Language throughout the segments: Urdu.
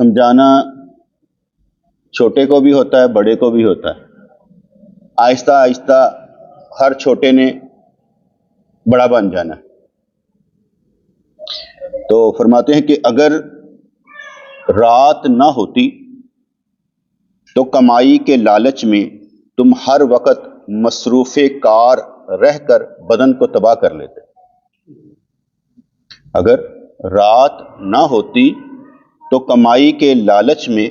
سمجھانا چھوٹے کو بھی ہوتا ہے، بڑے کو بھی ہوتا ہے۔ آہستہ آہستہ ہر چھوٹے نے بڑا بن جانا ہے۔ تو فرماتے ہیں کہ اگر رات نہ ہوتی تو کمائی کے لالچ میں تم ہر وقت مصروف کار رہ کر بدن کو تباہ کر لیتے۔ اگر رات نہ ہوتی تو کمائی کے لالچ میں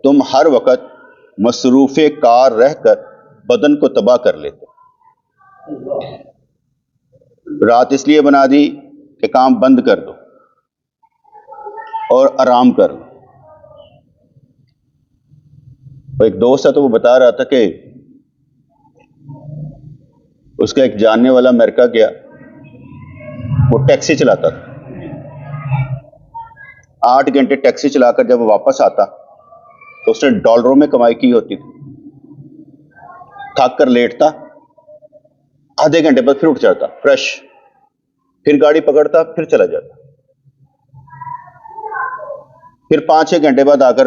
تم ہر وقت مصروف کار رہ کر بدن کو تباہ کر لیتے۔ رات اس لیے بنا دی کہ کام بند کر دو اور آرام کر لو۔ ایک دوست ہے تو وہ بتا رہا تھا کہ اس کا ایک جاننے والا امریکہ گیا، وہ ٹیکسی چلاتا تھا، 8 گھنٹے ٹیکسی چلا کر جب وہ واپس آتا تو اس نے ڈالروں میں کمائی کی ہوتی تھی۔ تھک کر لیٹتا، آدھے گھنٹے بعد پھر اٹھ جاتا فریش، پھر گاڑی پکڑتا، پھر چلا جاتا، پھر 5-6 گھنٹے بعد آ کر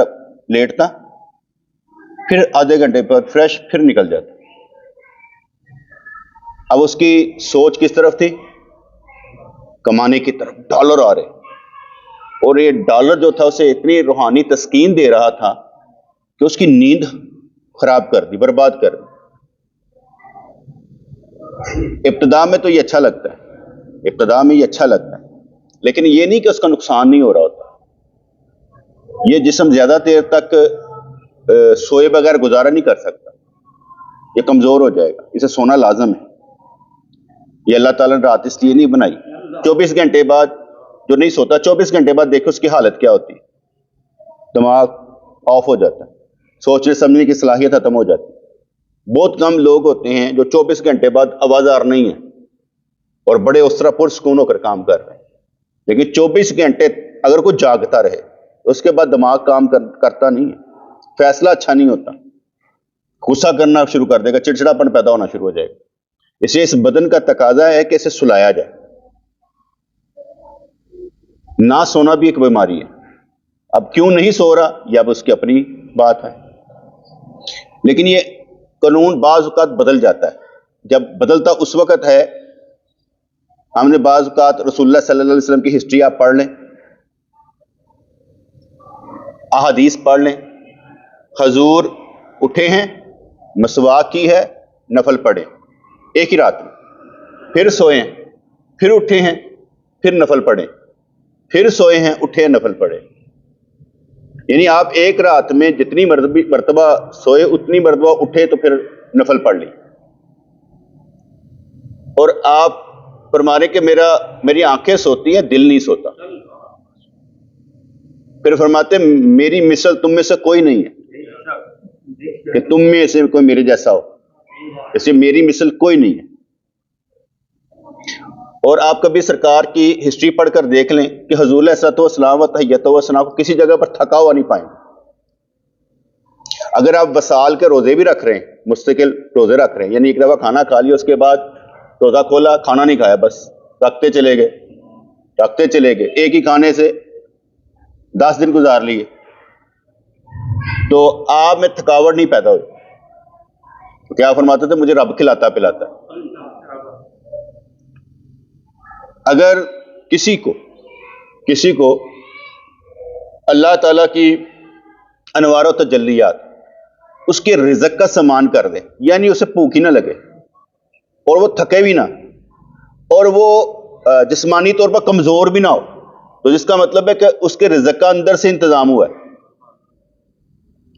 لیٹتا، پھر آدھے گھنٹے بعد فریش، پھر نکل جاتا۔ اب اس کی سوچ کس طرف تھی؟ کمانے کی طرف، ڈالر آ رہے، اور یہ ڈالر جو تھا اسے اتنی روحانی تسکین دے رہا تھا کہ اس کی نیند خراب کر دی، برباد کر دی۔ ابتدا میں تو یہ اچھا لگتا ہے، ابتدا میں یہ اچھا لگتا ہے، لیکن یہ نہیں کہ اس کا نقصان نہیں ہو رہا ہوتا۔ یہ جسم زیادہ دیر تک سوئے بغیر گزارا نہیں کر سکتا، یہ کمزور ہو جائے گا، اسے سونا لازم ہے۔ یہ اللہ تعالیٰ نے رات اس لیے نہیں بنائی۔ 24 گھنٹے بعد جو نہیں سوتا، 24 گھنٹے بعد دیکھو اس کی حالت کیا ہوتی ہے، دماغ آف ہو جاتا ہے، سوچنے سمجھنے کی صلاحیت ختم ہو جاتی ہے۔ بہت کم لوگ ہوتے ہیں جو 24 گھنٹے بعد آوازار نہیں ہیں اور بڑے اسرا پرسکون ہو کر کام کر رہے ہیں، لیکن 24 گھنٹے اگر کوئی جاگتا رہے اس کے بعد دماغ کام کرتا نہیں ہے، فیصلہ اچھا نہیں ہوتا، غصہ کرنا شروع کر دے گا، چڑچڑاپن پیدا ہونا شروع ہو جائے گا۔ اس لیے اس بدن کا تقاضا ہے کہ اسے سلایا جائے۔ نہ سونا بھی ایک بیماری ہے۔ اب کیوں نہیں سو رہا یہ اب اس کی اپنی بات ہے، لیکن یہ قانون بعض اوقات بدل جاتا ہے۔ جب بدلتا اس وقت ہے، ہم نے بعض اوقات رسول اللہ صلی اللہ علیہ وسلم کی ہسٹری آپ پڑھ لیں، احادیث پڑھ لیں، حضور اٹھے ہیں، مسواک کی ہے، نفل پڑھے ایک ہی رات میں، پھر سوئے ہیں، پھر اٹھے ہیں، پھر نفل پڑھے، پھر سوئے ہیں، اٹھے، نفل پڑھے۔ یعنی آپ ایک رات میں جتنی مرتبہ سوئے اتنی مرتبہ اٹھے تو پھر نفل پڑھ لی۔ اور آپ فرمانے کہ میری آنکھیں سوتی ہیں، دل نہیں سوتا۔ پھر فرماتے میری مثل تم میں سے کوئی نہیں ہے کہ تم میں سے کوئی میرے جیسا ہو، اسے میری مثل کوئی نہیں ہے۔ اور آپ کبھی سرکار کی ہسٹری پڑھ کر دیکھ لیں کہ حضور علیہ الصلوۃ والسلام و تحیۃ و ثنا کو کسی جگہ پر تھکا ہوا نہیں پائیں۔ اگر آپ وصال کے روزے بھی رکھ رہے ہیں، مستقل روزے رکھ رہے ہیں، یعنی ایک دفعہ کھانا کھا لیا، اس کے بعد روزہ کھولا، کھانا نہیں کھایا، بس رکھتے چلے گئے، ایک ہی کھانے سے 10 دن گزار لیے، تو آپ میں تھکاوٹ نہیں پیدا ہوئی۔ تو کیا فرماتے تھے؟ مجھے رب کھلاتا پلاتا ہے۔ اگر کسی کو اللہ تعالیٰ کی انوار و تجلیات اس کے رزق کا سامان کر دے، یعنی اسے بھوک ہی نہ لگے اور وہ تھکے بھی نہ اور وہ جسمانی طور پر کمزور بھی نہ ہو، تو جس کا مطلب ہے کہ اس کے رزق کا اندر سے انتظام ہوا ہے،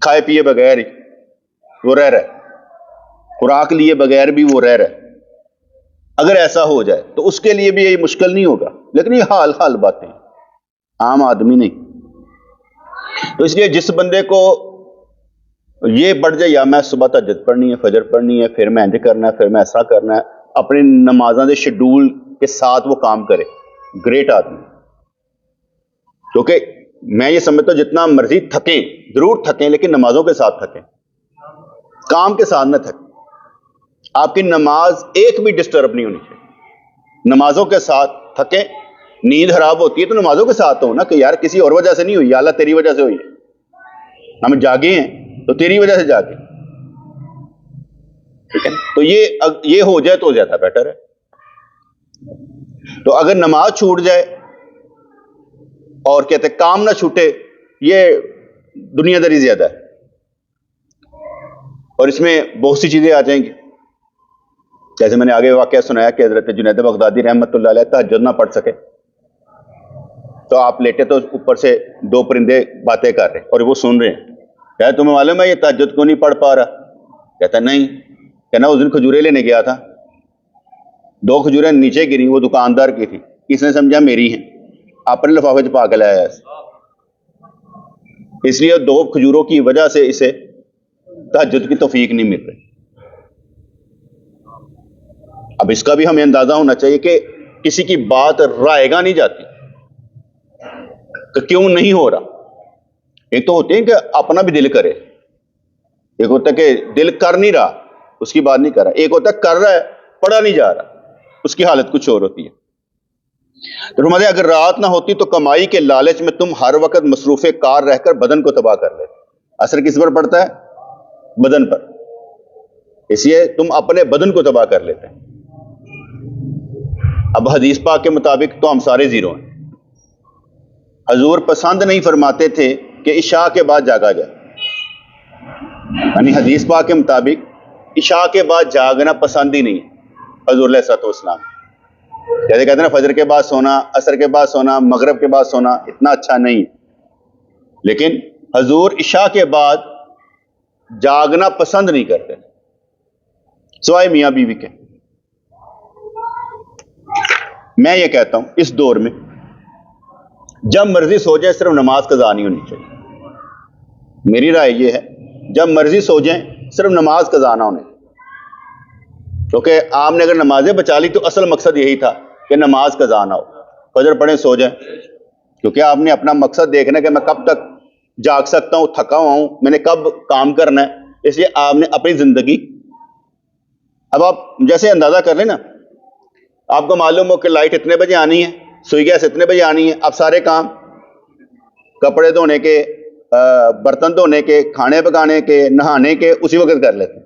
کھائے پیے بغیر ہی وہ رہ رہا ہے، خوراک لیے بغیر بھی وہ رہ رہا ہے۔ اگر ایسا ہو جائے تو اس کے لیے بھی یہ مشکل نہیں ہوگا، لیکن یہ حال باتیں، عام آدمی نہیں۔ تو اس لیے جس بندے کو یہ بڑھ جائے، یا میں صبح تہجد پڑھنی ہے، فجر پڑھنی ہے، پھر میں انج کرنا ہے، پھر میں ایسا کرنا ہے، اپنی نمازاں دے شیڈول کے ساتھ وہ کام کرے، گریٹ آدمی۔ کیونکہ میں یہ سمجھتا ہوں جتنا مرضی تھکیں، ضرور تھکیں، لیکن نمازوں کے ساتھ تھکیں، کام کے ساتھ نہ تھکیں۔ آپ کی نماز ایک بھی ڈسٹرب نہیں ہونی چاہیے۔ نمازوں کے ساتھ تھکیں، نیند خراب ہوتی ہے تو نمازوں کے ساتھ ہو نا، کہ یار کسی اور وجہ سے نہیں ہوئی، یا اللہ تیری وجہ سے ہوئی ہے، ہم جاگے ہیں تو تیری وجہ سے جاگے، ٹھیک ہے؟ تو یہ ہو جائے تو زیادہ بیٹر ہے. تو اگر نماز چھوٹ جائے اور کہتے کام نہ چھوٹے، یہ دنیا داری زیادہ ہے، اور اس میں بہت سی چیزیں آ جائیں گی. جیسے میں نے آگے واقعہ سنایا کہ حضرت جنید بغدادی رحمۃ اللہ علیہ تہجد نہ پڑھ سکے، تو آپ لیٹے تو اوپر سے دو پرندے باتیں کر رہے اور وہ سن رہے ہیں. کہتے تمہیں معلوم ہے یہ تہجد کو نہیں پڑھ پا رہا؟ کہتا نہیں. کہنا اس دن کھجوریں لینے گیا تھا، 2 کھجوریں نیچے گری، وہ دکاندار کی تھی، اس نے سمجھا میری ہیں، اپنے لفافے چ پا کے لایا ہے، اس لیے 2 کھجوروں کی وجہ سے اسے تہجد کی توفیق نہیں مل رہی. اب اس کا بھی ہمیں اندازہ ہونا چاہیے کہ کسی کی بات رائے گا نہیں جاتی کہ کیوں نہیں ہو رہا. ایک تو ہوتے ہیں کہ اپنا بھی دل کرے، ایک ہوتا ہے کہ دل کر نہیں رہا، اس کی بات نہیں کر رہا، ایک ہوتا ہے کر رہا ہے پڑھا نہیں جا رہا، اس کی حالت کچھ اور ہوتی ہے. تو فرماتے ہیں اگر رات نہ ہوتی تو کمائی کے لالچ میں تم ہر وقت مصروف کار رہ کر بدن کو تباہ کر لیتے. اثر کس پر پڑتا ہے؟ بدن پر. اس لیے تم اپنے بدن کو تباہ کر لیتے ہیں. اب حدیث پاک کے مطابق تو ہم سارے زیرو ہیں. حضور پسند نہیں فرماتے تھے کہ عشاء کے بعد جاگا جائے، یعنی حدیث پاک کے مطابق عشاء کے بعد جاگنا پسند ہی نہیں ہے حضور علیہ الصلوۃ والسلام. جیسے کہتے ہیں نا فجر کے بعد سونا، عصر کے بعد سونا، مغرب کے بعد سونا اتنا اچھا نہیں ہے، لیکن حضور عشاء کے بعد جاگنا پسند نہیں کرتے سوائے میاں بیوی کے. میں یہ کہتا ہوں اس دور میں جب مرضی سو جائیں صرف نماز قضا نہیں ہونی چاہیے. میری رائے یہ ہے جب مرضی سو جائیں صرف نماز قضا نہ ہونے، کیونکہ آپ نے اگر نمازیں بچا لی تو اصل مقصد یہی تھا کہ نماز قضا نہ ہو. فجر پڑھیں سو جائیں، کیونکہ آپ نے اپنا مقصد دیکھنا ہے کہ میں کب تک جاگ سکتا ہوں، تھکا ہوا ہوں، میں نے کب کام کرنا ہے. اس لیے آپ نے اپنی زندگی، اب آپ جیسے اندازہ کر لیں نا، آپ کو معلوم ہو کہ لائٹ اتنے بجے آنی ہے، سوئی گیس اتنے بجے آنی ہے، اب سارے کام کپڑے دھونے کے، برتن دھونے کے، کھانے پکانے کے، نہانے کے اسی وقت کر لیتے ہیں.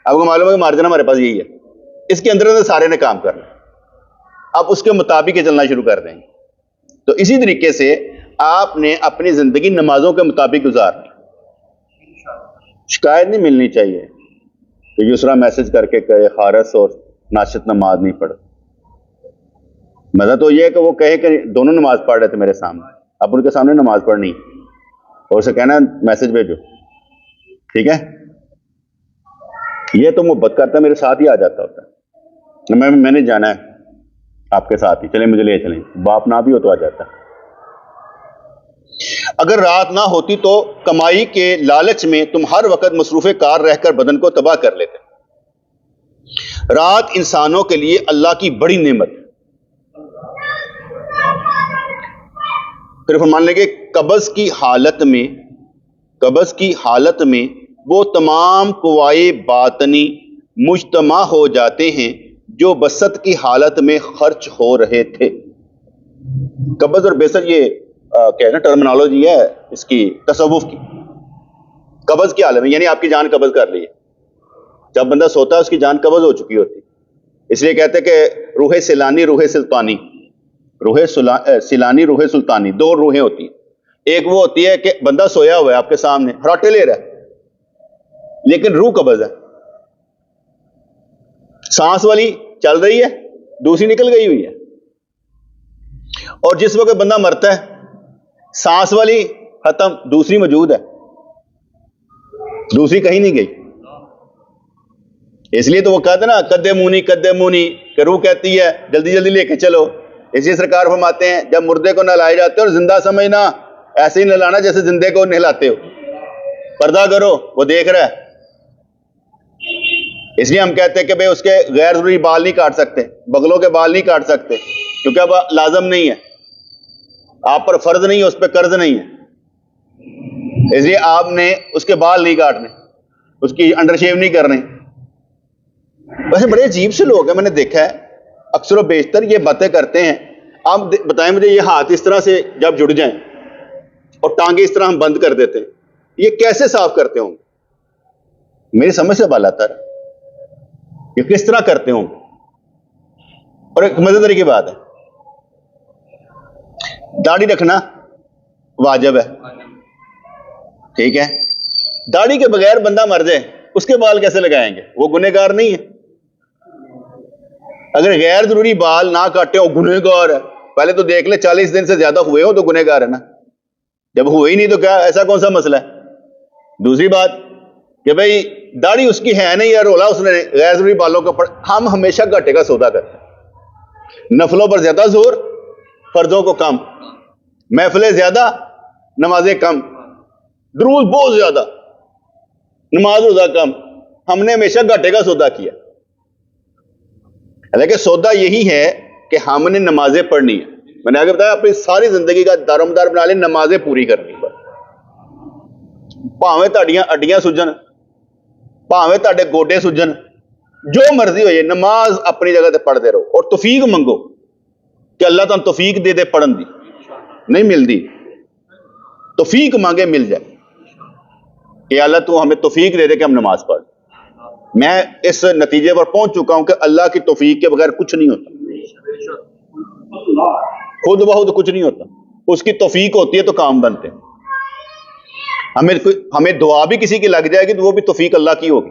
آپ کو معلوم ہے کہ مارجن ہمارے پاس یہی ہے، اس کے اندر سارے نے کام کرنا، آپ اس کے مطابق ہی چلنا شروع کر دیں گے. تو اسی طریقے سے آپ نے اپنی زندگی نمازوں کے مطابق گزارنی. شکایت نہیں ملنی چاہیے کہ یسرا میسج کر کے کہے خارس اور ناشت نماز نہیں پڑھ. مزہ تو یہ ہے کہ وہ کہے کہ دونوں نماز پڑھ رہے تھے میرے سامنے، اب ان کے سامنے نماز پڑھنی اور اسے کہنا میسج بھیجو، ٹھیک ہے. یہ تو محبت کرتا ہے، میرے ساتھ ہی آ جاتا ہوتا ہے، میں نے جانا ہے آپ کے ساتھ ہی، چلیں مجھے لے چلیں. باپ نہ بھی ہو تو آ جاتا ہے. اگر رات نہ ہوتی تو کمائی کے لالچ میں تم ہر وقت مصروف کار رہ کر بدن کو تباہ کر لیتے. رات انسانوں کے لیے اللہ کی بڑی نعمت. پھر مان لیں کہ قبض کی حالت میں وہ تمام قوائے باطنی مجتمع ہو جاتے ہیں جو بسط کی حالت میں خرچ ہو رہے تھے. قبض اور بسط یہ کیا ہے نا ٹرمنالوجی ہے اس کی تصوف کی. قبض کی حالت میں یعنی آپ کی جان قبض کر لی ہے. جب بندہ سوتا ہے اس کی جان قبض ہو چکی ہوتی، اس لیے کہتے ہیں کہ روح سیلانی روح سلطانی، سیلانی روح سلطانی، 2 روحیں ہوتی ہیں. ایک وہ ہوتی ہے کہ بندہ سویا ہوا ہے آپ کے سامنے ہراٹے لے رہا ہے لیکن روح قبض ہے، سانس والی چل رہی ہے دوسری نکل گئی ہوئی ہے. اور جس وقت بندہ مرتا ہے سانس والی ختم، دوسری موجود ہے، دوسری کہیں نہیں گئی. اس لیے تو وہ کہتے ہیں نا قدمونی کہ روح کہتی ہے جلدی جلدی لے کے چلو. اسی سرکار فرماتے ہیں جب مردے کو نہلائے جاتے ہو اور زندہ سمجھنا، ایسے ہی نہلانا جیسے زندے کو نہلاتے ہو. پردہ کرو، وہ دیکھ رہا ہے. اس لیے ہم کہتے ہیں کہ بھئی اس کے غیر ضروری بال نہیں کاٹ سکتے، بغلوں کے بال نہیں کاٹ سکتے، کیونکہ اب لازم نہیں ہے، آپ پر فرض نہیں ہے، اس پہ قرض نہیں ہے. اس لیے آپ نے اس کے بال نہیں کاٹنے، اس کی انڈر شیو نہیں کرنے. ویسے بڑے عجیب سے لوگ ہیں، میں نے دیکھا ہے اکثر و بیشتر یہ باتیں کرتے ہیں. آپ بتائیں مجھے، یہ ہاتھ اس طرح سے جب جڑ جائیں اور ٹانگیں اس طرح ہم بند کر دیتے ہیں، یہ کیسے صاف کرتے ہوں گے؟ میری سمجھ سے بالا تر یہ کس طرح کرتے ہوں گے؟ اور ایک مزیداری کی بات ہے، داڑھی رکھنا واجب ہے، ٹھیک ہے، داڑھی کے بغیر بندہ مر جائے اس کے بال کیسے لگائیں گے؟ وہ گنہگار نہیں ہے؟ اگر غیر ضروری بال نہ کاٹے ہو گنہگار ہے؟ پہلے تو دیکھ لے 40 دن سے زیادہ ہوئے ہو تو گنہگار ہے نا، جب ہوئے ہی نہیں تو کیا ایسا کون سا مسئلہ ہے؟ دوسری بات کہ بھئی داڑھی اس کی ہے نہیں یا رولا اس نے غیر ضروری بالوں کا ہم ہمیشہ گھاٹے کا سودا کرتے ہیں، نفلوں پر زیادہ زور، فرضوں کو کم، محفلیں زیادہ، نمازیں کم، درود بہت زیادہ، نماز روزہ کم، ہم نے ہمیشہ گھاٹے کا سودا کیا۔ حالانکہ سودا یہی ہے کہ ہم نے نمازیں پڑھنی ہے، میں نے آگے بتایا اپنی ساری زندگی کا دار و مدار بنا لیں نمازیں پوری کرنی پر، بھاویں تہاڈیاں اڈیاں سجن، بھاویں تہاڈے گوڈے سجن، جو مرضی ہو، یہ نماز اپنی جگہ تے پڑھتے رہو اور توفیق منگو کہ اللہ تعالیٰ توفیق دے دے پڑھن دی، نہیں ملتی، توفیق مانگے مل جائے کہ اللہ تو ہمیں توفیق دے دے کہ ہم نماز پڑھ۔ میں اس نتیجے پر پہنچ چکا ہوں کہ اللہ کی توفیق کے بغیر کچھ نہیں ہوتا، خود بخود کچھ نہیں ہوتا، اس کی توفیق ہوتی ہے تو کام بنتے ہیں۔ ہمیں دعا بھی کسی کی لگ جائے گی تو وہ بھی توفیق اللہ کی ہوگی۔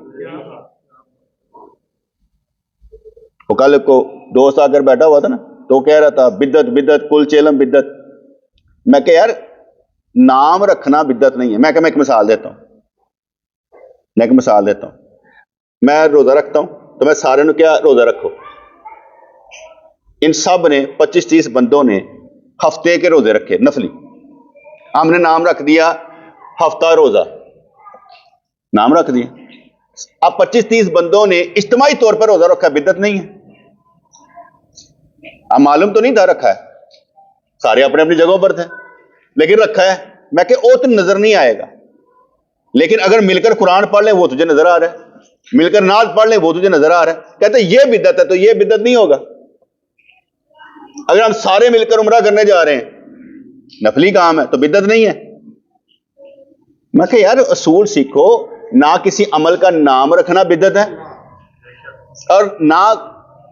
وہ کل کو دوست آ کر بیٹھا ہوا تھا نا تو وہ کہہ رہا تھا بدعت بدعت کل چیلم بدعت، میں کہ یار نام رکھنا بدعت نہیں ہے۔ میں کہ میں ایک مثال دیتا ہوں، میں روزہ رکھتا ہوں تو میں سارے نے کیا روزہ رکھو، ان سب نے 25-30 بندوں نے ہفتے کے روزے رکھے نفلی، ہم نے نام رکھ دیا ہفتہ روزہ، نام رکھ دیا۔ اب 25-30 بندوں نے اجتماعی طور پر روزہ رکھا، بدعت نہیں ہے؟ اب معلوم تو نہیں تھا رکھا ہے، سارے اپنے اپنی جگہوں پر تھے لیکن رکھا ہے۔ میں کہ او تو نظر نہیں آئے گا، لیکن اگر مل کر قرآن پڑھ لیں وہ تجھے نظر آ رہا ہے، مل کر نعت پڑھ لیں وہ تجھے نظر آ رہا ہے، کہتے ہیں یہ بدعت ہے تو یہ بدعت نہیں ہوگا۔ اگر ہم سارے مل کر عمرہ کرنے جا رہے ہیں، نفلی کام ہے تو بدعت نہیں ہے؟ میں کہ یار اصول سیکھو، نہ کسی عمل کا نام رکھنا بدعت ہے اور نہ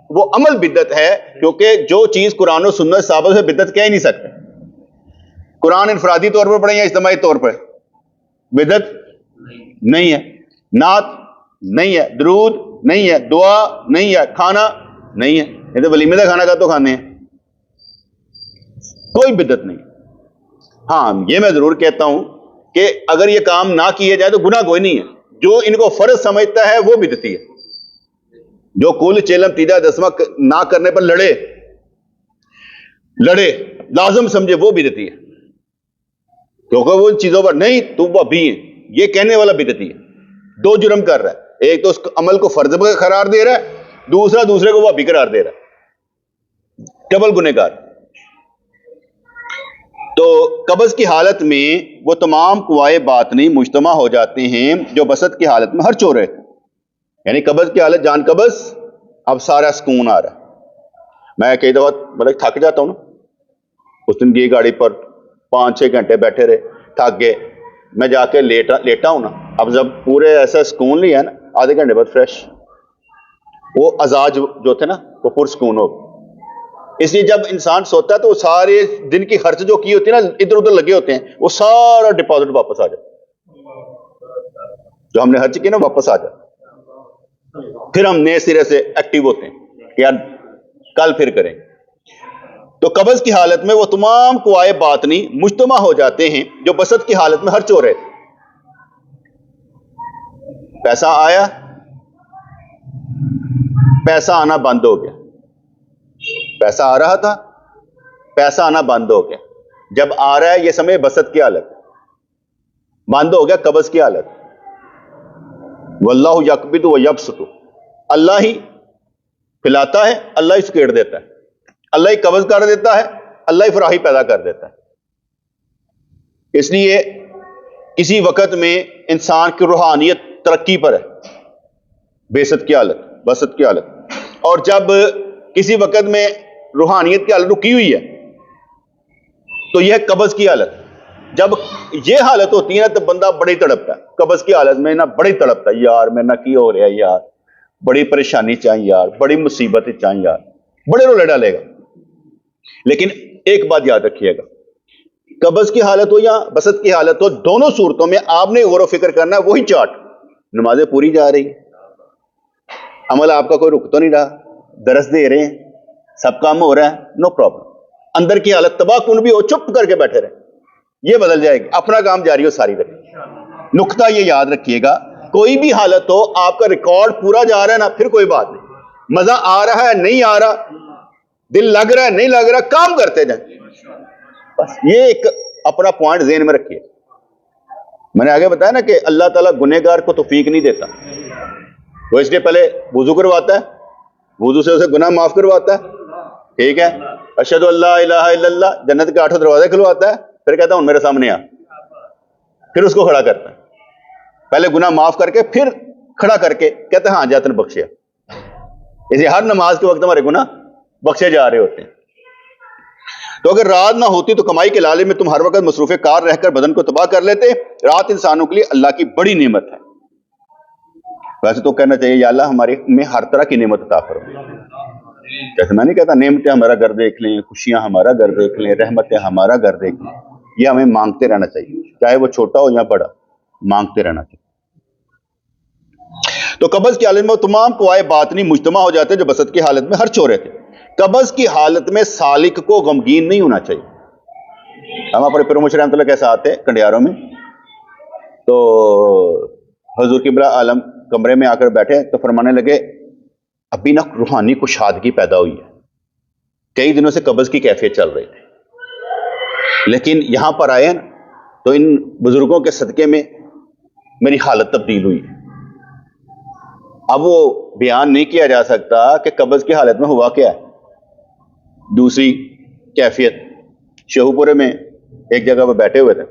وہ عمل بدعت ہے، کیونکہ جو چیز قرآن و سنت ثابت ہے بدعت کہہ ہی نہیں سکتے۔ قرآن انفرادی طور پر پڑھیں یا اجتماعی طور پر، بدعت نہیں ہے، نعت نہیں ہے، درود نہیں ہے، دعا نہیں ہے، کھانا نہیں ہے، یہ تو ولیمے کا کھانا کا تو کھانے ہیں، کوئی بدعت نہیں۔ ہاں یہ میں ضرور کہتا ہوں کہ اگر یہ کام نہ کیے جائے تو گناہ کوئی نہیں ہے، جو ان کو فرض سمجھتا ہے وہ بدعتی ہے، جو کل چیلم تیجا دسواں نہ کرنے پر لڑے لازم سمجھے وہ بدعتی ہے، کیونکہ وہ ان چیزوں پر نہیں تو وہ بھی ہیں، یہ کہنے والا بدعتی ہے، دو جرم کر رہا ہے، ایک تو اس عمل کو فرض قرار دے رہا ہے، دوسرا دوسرے کو وہ بھی قرار دے رہا ہے، ڈبل گنہگار۔ تو قبض کی حالت میں وہ تمام قوائے باطنی مجتمع ہو جاتے ہیں جو بسط کی حالت میں ہرچ ہو رہے تھے، یعنی قبض کی حالت جان قبض، اب سارا سکون آ رہا ہے۔ میں کئی دفعہ مطلب تھک جاتا ہوں نا، اس دن گئی گاڑی پر 5-6 گھنٹے بیٹھے رہے، تھک گئے، میں جا کے لیٹا ہوں نا، اب جب پورے ایسا سکون لیا نا، آدھے گھنٹے بعد فریش، وہ ازاج جو تھے نا وہ پرسکون ہو گئے۔ اس لیے جب انسان سوتا ہے تو وہ سارے دن کی خرچ جو کی ہوتی ہے نا، ادھر ادھر لگے ہوتے ہیں، وہ سارا ڈپازٹ واپس آ جاتا، جو ہم نے خرچ کی نا واپس آ جاتا، پھر ہم نئے سرے سے ایکٹیو ہوتے ہیں کہ یار کل پھر کریں۔ تو قبض کی حالت میں وہ تمام قوائے باطنی مجتمع ہو جاتے ہیں جو بسط کی حالت میں خرچ ہو رہے تھے۔ پیسہ آیا، پیسہ آنا بند ہو گیا، پیسہ آ رہا تھا، پیسہ آنا بند ہو گیا۔ جب آ رہا ہے یہ سمجھے بسط کی حالت، بند ہو گیا قبض کی حالت۔ واللہ یقبض و یبسط، اللہ ہی پھیلاتا ہے، اللہ ہی سکیڑ دیتا ہے، اللہ ہی قبض کر دیتا ہے، اللہ ہی فراخی پیدا کر دیتا ہے۔ اس لیے کسی وقت میں انسان کی روحانیت ترقی پر ہے، بسط کی حالت، بسط کی حالت، اور جب کسی وقت میں روحانیت کی حالت رکی ہوئی ہے تو یہ قبض کی حالت، جب یہ حالت ہوتی ہے نا تو بندہ بڑی تڑپتا ہے، قبض کی حالت میں نا بڑی تڑپتا ہے، یار میرے نہ کی ہو رہا ہے یار، بڑی پریشانی چاہیے یار، بڑی مصیبت چاہیے یار، بڑے رولے ڈالے گا۔ لیکن ایک بات یاد رکھیے گا، قبض کی حالت ہو یا بسط کی حالت ہو، دونوں صورتوں میں آپ نے غور و فکر کرنا ہے وہی چارٹ، نمازیں پوری جا رہی، عمل آپ کا کوئی رک تو نہیں رہا، درس دے رہے ہیں، سب کام ہو رہا ہے، نو پرابلم۔ اندر کی حالت تباہ کن بھی ہو، چپ کر کے بیٹھے رہے، یہ بدل جائے گی، اپنا کام جاری ہو ساری رکھے۔ نقطہ یہ یاد رکھیے گا، کوئی بھی حالت ہو آپ کا ریکارڈ پورا جا رہا ہے نا، پھر کوئی بات نہیں، مزہ آ رہا ہے نہیں آ رہا، دل لگ رہا ہے نہیں لگ رہا، کام کرتے جائیں، بس یہ ایک اپنا پوائنٹ ذہن میں رکھیے۔ میں نے آگے بتایا نا کہ اللہ تعالیٰ گنہگار کو توفیق نہیں دیتا، وہ اس لیے پہلے وضو کرواتا ہے، وضو سے اسے گناہ معاف کرواتا ہے، ٹھیک ہے، اشہد اللہ الہ الا اللہ، جنت کے 8 دروازے کھلواتا ہے، پھر کہتا ہوں میرے سامنے آ، پھر اس کو کھڑا کرتا ہے، پہلے گناہ معاف کر کے پھر کھڑا کر کے کہتا ہے ہاں جا تن بخشیا۔ اسی ہر نماز کے وقت ہمارے گناہ بخشے جا رہے ہوتے ہیں۔ تو اگر رات نہ ہوتی تو کمائی کے لالچ میں تم ہر وقت مصروف کار رہ کر بدن کو تباہ کر لیتے۔ رات انسانوں کے لیے اللہ کی بڑی نعمت ہے۔ ویسے تو کہنا چاہیے یا اللہ ہمارے میں ہر طرح کی نعمت عطا کرو، جیسے میں نہیں کہتا نعمتیں ہمارا گھر دیکھ لیں، خوشیاں ہمارا گھر دیکھ لیں، رحمتیں ہمارا گھر دیکھ لیں، یہ ہمیں مانگتے رہنا چاہیے، چاہے وہ چھوٹا ہو یا بڑا، مانگتے رہنا چاہیے۔ تو قبض کی حالت میں تمام قوائے باطنی مجتمع ہو جاتے ہیں جو بسط کی حالت میں خرچ ہو رہے تھے۔ قبض کی حالت میں سالک کو غمگین نہیں ہونا چاہیے۔ ہم اپنے پیر مرشد رحمۃ اللہ کے ساتھ ہیں کنڈیاروں میں، تو حضور قبلہ عالم کمرے میں آ کر بیٹھے تو فرمانے لگے ابھی نا روحانی کشادگی پیدا ہوئی ہے، کئی دنوں سے قبض کی کیفیت چل رہی تھی، لیکن یہاں پر آئے نا تو ان بزرگوں کے صدقے میں میری حالت تبدیل ہوئی ہے۔ اب وہ بیان نہیں کیا جا سکتا کہ قبض کی حالت میں ہوا کیا ہے۔ دوسری کیفیت، شیخو پورے میں ایک جگہ پہ بیٹھے ہوئے تھے